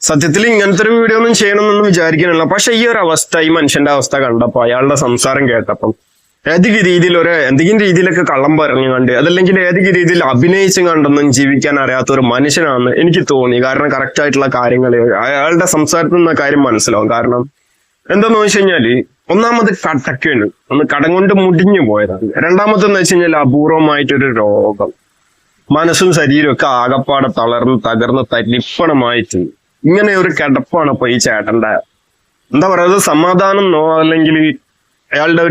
സത്യത്തിൽ ഇങ്ങനത്തെ ഒരു വീഡിയോ ഒന്നും ചെയ്യണമെന്നൊന്നും വിചാരിക്കാനില്ല. പക്ഷെ ഈ ഒരു അവസ്ഥ, ഈ മനുഷ്യന്റെ അവസ്ഥ കണ്ടപ്പോ, അയാളുടെ സംസാരം കേട്ടപ്പം ഏതെങ്കിലും രീതിയിൽ എന്തെങ്കിലും രീതിയിലൊക്കെ കള്ളം പറഞ്ഞു കണ്ട്, അതല്ലെങ്കിൽ ഏതെങ്കിലും രീതിയിൽ അഭിനയിച്ചും കണ്ടൊന്നും ജീവിക്കാൻ അറിയാത്ത ഒരു മനുഷ്യനാണെന്ന് എനിക്ക് തോന്നി. കാരണം കറക്റ്റ് ആയിട്ടുള്ള കാര്യങ്ങൾ അയാളുടെ സംസാരത്തിൽ നിന്ന് കാര്യം മനസ്സിലാവും. കാരണം എന്താന്ന് വെച്ച് കഴിഞ്ഞാല്, ഒന്നാമത് കടക്കാണ്, കടം കൊണ്ട് മുടിഞ്ഞു പോയതാണ്. രണ്ടാമത്തെന്ന് വെച്ച് കഴിഞ്ഞാൽ അപൂർവമായിട്ടൊരു രോഗം, മനസ്സും ശരീരവും ഒക്കെ ആകപ്പാടെ തകർന്ന് തരിപ്പണമായിട്ട് ഇങ്ങനെ ഒരു കിടപ്പാണ് ഇപ്പൊ ഈ ചേട്ടന്റെ. എന്താ പറയുക, സമാധാനമെന്നോ അല്ലെങ്കിൽ അയാളുടെ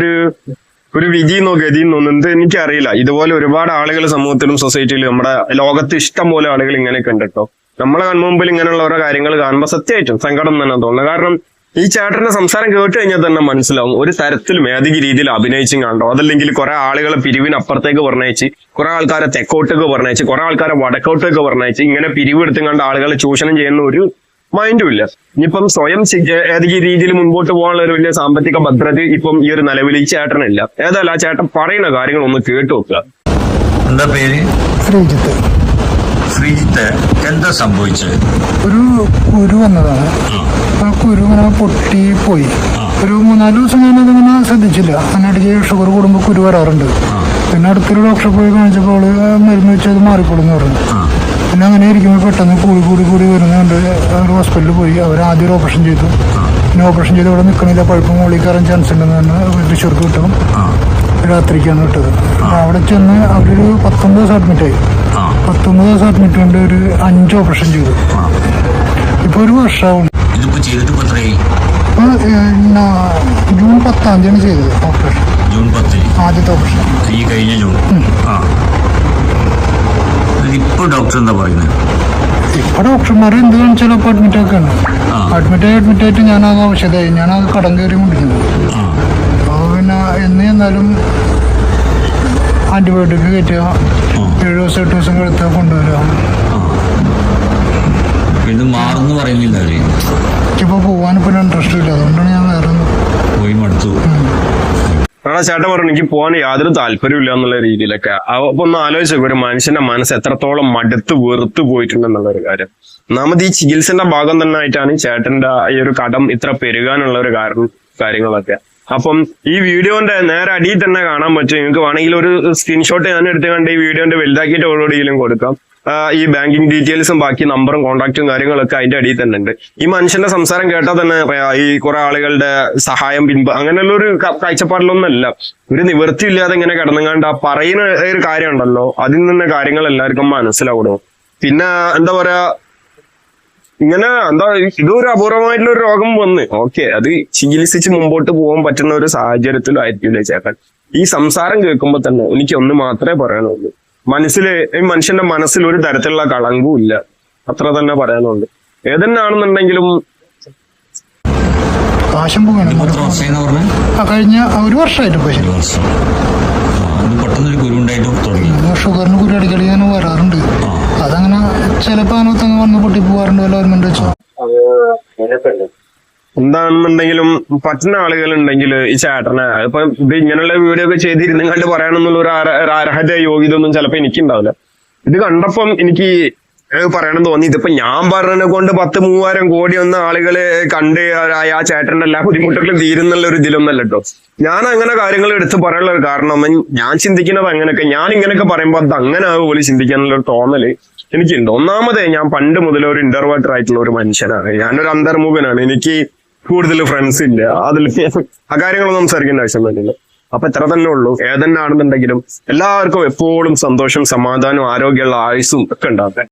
ഒരു വിധിയെന്നോ ഗതിയെന്നോ എന്ത് എനിക്കറിയില്ല. ഇതുപോലെ ഒരുപാട് ആളുകൾ സമൂഹത്തിലും സൊസൈറ്റിയിലും നമ്മുടെ ലോകത്ത് ഇഷ്ടം പോലെ ആളുകൾ ഇങ്ങനെയൊക്കെ ഉണ്ട് കേട്ടോ. നമ്മളെ കൺമുമ്പിൽ ഇങ്ങനെയുള്ള ഓരോ കാര്യങ്ങൾ കാണുമ്പോൾ സത്യമായിട്ടും സങ്കടം തന്നെ തോന്നുന്നത്. കാരണം ഈ ചേട്ടന്റെ സംസാരം കേട്ട് കഴിഞ്ഞാൽ തന്നെ മനസ്സിലാവും ഒരു തരത്തിലും ഏതെങ്കിലും രീതിയിൽ അഭിനയിച്ചും കണ്ടോ, അതല്ലെങ്കിൽ കുറെ ആളുകളെ പിരിവിനപ്പുറത്തേക്ക് പറഞ്ഞയച്ച്, കുറെ ആൾക്കാരെ തെക്കോട്ടേക്ക് പറഞ്ഞയച്ച്, കുറെ ആൾക്കാരെ വടക്കോട്ടേക്ക് പറഞ്ഞയച്ച്, ഇങ്ങനെ പിരിവെടുത്തും കണ്ട ആളുകളെ ചൂഷണം ചെയ്യുന്ന ഒരു മൈൻഡും ഇല്ല. ഇനിയിപ്പം സ്വയം ഏതെങ്കിലും രീതിയിൽ മുൻപോട്ട് പോകാനുള്ള ഒരു വലിയ സാമ്പത്തിക ഭദ്രത ഇപ്പം ഈ ഒരു നിലവിൽ ഈ ചേട്ടനില്ല. ഏതായാലും ആ ചേട്ടൻ പറയുന്ന കാര്യങ്ങൾ ഒന്ന് കേട്ടു നോക്കുക. എന്താ പേര്? ശ്രീജിത്ത്. ശ്രീജിത്ത്, എന്താ സംഭവിച്ചത്? ഒരു കുരു വന്നതാണ്. ആ കുരു ഇങ്ങനെ പൊട്ടിപ്പോയി. ഒരു 3-4 ദിവസം ഞാനതിങ്ങനെ ശ്രദ്ധിച്ചില്ല. അതിനിടയ്ക്ക് ഷുഗർ കൂടുമ്പോൾ കുരു വരാറുണ്ട്. പിന്നെ അടുത്തൊരു ഡോക്ടറെ പോയി കാണിച്ചപ്പോൾ മരുന്ന് വെച്ച് അത് മാറിക്കോളെന്ന് പറഞ്ഞു. പിന്നെ അങ്ങനെ ഇരിക്കുമ്പോൾ പെട്ടെന്ന് കൂടി വരുന്നുണ്ട്. അവർ ഹോസ്പിറ്റലിൽ പോയി. അവർ ആദ്യം ഒരു ഓപ്പറേഷൻ ചെയ്തു. പിന്നെ ഓപ്പറേഷൻ ചെയ്ത് ഇവിടെ നിൽക്കണില്ല, പഴുപ്പ് മുകളിൽ കയറാൻ ചാൻസ് ഉണ്ടെന്ന് പറഞ്ഞ് തൃശ്ശൂർക്ക് വിട്ടു. രാത്രിക്കാണ് വിട്ടത്. അവിടെ ചെന്ന് അവരൊരു 19 ദിവസം അഡ്മിറ്റായി. 19 ദിവസം അഡ്മിറ്റ് കൊണ്ട് ഒരു 5 ഓപ്പറേഷൻ ചെയ്തു. ഇപ്പൊ ഒരു വർഷമാവും. ഇതിപ്പോ ജൂൺ 10-ാം തീയതിയാണ് ചെയ്തത് ഓപ്പറേഷൻ. ജൂൺ 10 ആദ്യത്തെ ഓപ്പറേഷൻ ഈ കഴിഞ്ഞ ജൂൺ. ഇപ്പൊ ഡോക്ടർ എന്താ പറയുന്നത്? ഇപ്പൊ ഡോക്ടർമാർ എന്ത് കാണിച്ചാലും ഇപ്പൊ അഡ്മിറ്റാക്കാണ്. അഡ്മിറ്റായിട്ട് ഞാനത് ഔഷധമായി, ഞാനത് കടം കയറി കൊണ്ടിരിക്കുന്നത്. അപ്പോൾ പിന്നെ എന്ന് ചെന്നാലും ആന്റിബയോട്ടിക് കയറ്റുക, 7 ദിവസം 8 ദിവസം എടുത്ത് കൊണ്ടുവരിക. ഇത് മാറുന്നു പറയുന്നില്ല അവര്. എനിക്കിപ്പോ പോവാനിപ്പോ ഇൻട്രസ്റ്റ് ഇല്ല, അതുകൊണ്ടാണ് ഞാൻ വേറെ പോയി മടുത്തു. ചേട്ടൻ പറഞ്ഞു എനിക്ക് പോകാൻ യാതൊരു താല്പര്യമില്ല എന്നുള്ള രീതിയിലൊക്കെ. അപ്പൊ ഒന്ന് ആലോചിച്ചു, ഒരു മനുഷ്യന്റെ മനസ്സ് എത്രത്തോളം മടുത്ത് വെറുത്തു പോയിട്ടുണ്ടെന്നുള്ള ഒരു കാര്യം. ഒന്നാമത് ഈ ചികിത്സന്റെ ഭാഗം തന്നെ ആയിട്ടാണ് ചേട്ടന്റെ ഈ ഒരു കടം ഇത്ര പെരുകാനുള്ള ഒരു കാര്യങ്ങളൊക്കെ. അപ്പം ഈ വീഡിയോന്റെ നേരെ അടിയിൽ തന്നെ കാണാൻ പറ്റും. നിങ്ങൾക്ക് വേണമെങ്കിൽ ഒരു സ്ക്രീൻഷോട്ട് ഞാൻ എടുത്ത് കണ്ട് ഈ വീഡിയോന്റെ വലുതാക്കിയിട്ട് ഓരോടിയിലും കൊടുക്കാം. ഈ ബാങ്കിങ് ഡീറ്റെയിൽസും ബാക്കി നമ്പറും കോൺടാക്റ്റും കാര്യങ്ങളൊക്കെ അതിന്റെ അടിയിൽ തന്നെ ഉണ്ട്. ഈ മനുഷ്യന്റെ സംസാരം കേട്ടാൽ തന്നെ ഈ കുറെ ആളുകളുടെ സഹായം അങ്ങനെയുള്ള ഒരു കാഴ്ചപ്പാടിലൊന്നല്ല. ഒരു നിവൃത്തിയില്ലാതെ ഇങ്ങനെ കിടന്നുകാണ്ട് ആ പറയുന്ന ഒരു കാര്യം ഉണ്ടല്ലോ, അതിൽ നിന്ന് കാര്യങ്ങൾ എല്ലാവർക്കും മനസ്സിലാവണോ. പിന്നെ എന്താ പറയാ, ഇങ്ങനെ ഇതൊരു അപൂർവമായിട്ടുള്ള ഒരു രോഗം വന്ന് ഓക്കെ, അത് ചികിത്സിച്ച് മുമ്പോട്ട് പോകാൻ പറ്റുന്ന ഒരു സാഹചര്യത്തിലായിരിക്കില്ല ചേട്ടൻ. ഈ സംസാരം കേൾക്കുമ്പോൾ തന്നെ എനിക്ക് ഒന്ന് മാത്രമേ പറയാനുള്ളൂ, ഈ മനുഷ്യന്റെ മനസ്സിൽ ഒരു തരത്തിലുള്ള കളങ്കവും ഇല്ല, അത്ര തന്നെ പറയാനുണ്ട്. ഏതെന്നാണെന്നുണ്ടെങ്കിലും കഴിഞ്ഞ ഒരു വർഷമായിട്ട് ഷുഗറിന് കുരു അടിക്കടി ഞാൻ വരാറുണ്ട്. അതങ്ങനെ ചിലപ്പോ അങ്ങനെ വന്ന് പൊട്ടി പോവാറുണ്ട് വല്ല ഓർമ്മ വെച്ചോ. എന്താണെന്നുണ്ടെങ്കിലും പറ്റുന്ന ആളുകളുണ്ടെങ്കിൽ ഈ ചേട്ടനെ ഇപ്പൊ ഇത് ഇങ്ങനെയുള്ള വീഡിയോ ഒക്കെ ചെയ്തിരുന്നു കണ്ട് പറയാനൊന്നുള്ള ഒരു അർഹത യോഗ്യത ഒന്നും ചിലപ്പോ എനിക്കുണ്ടാവില്ല. ഇത് കണ്ടപ്പം എനിക്ക് പറയണം തോന്നി, ഇതിപ്പോ ഞാൻ പറഞ്ഞതിനെ കൊണ്ട് 10-3000 കോടി ഒന്നും ആളുകളെ കണ്ട് ആ ചേട്ടന്റെ എല്ലാ ബുദ്ധിമുട്ടുകളും തീരുന്നുള്ള ഒരു ഇതിലൊന്നല്ല കേട്ടോ. ഞാൻ അങ്ങനെ കാര്യങ്ങൾ എടുത്ത് പറയാനുള്ള ഒരു കാരണം, ഞാൻ ചിന്തിക്കുന്നത് അങ്ങനെയൊക്കെ, ഞാൻ ഇങ്ങനെയൊക്കെ പറയുമ്പോൾ അത് അങ്ങനെ പോലെ ചിന്തിക്കാനുള്ള ഒരു തോന്നല് എനിക്കുണ്ട്. ഒന്നാമതേ, ഞാൻ പണ്ട് മുതലേ ഒരു ഇന്റർവേർട്ടർ ആയിട്ടുള്ള ഒരു മനുഷ്യനാണ്. ഞാനൊരു അന്തർമുഖനാണ്. എനിക്ക് കൂടുതൽ ഫ്രണ്ട്സ് ഇല്ല. അതിൽ ആ കാര്യങ്ങളൊന്നും സംസാരിക്കേണ്ട ആവശ്യം വരുന്നില്ല. അപ്പൊ ഇത്ര തന്നെ ഉള്ളൂ. ഏതെന്നാണെന്നുണ്ടെങ്കിലും എല്ലാവർക്കും എപ്പോഴും സന്തോഷം, സമാധാനം, ആരോഗ്യമുള്ള ആയുസ്സും ഒക്കെ ഉണ്ടാകട്ടെ.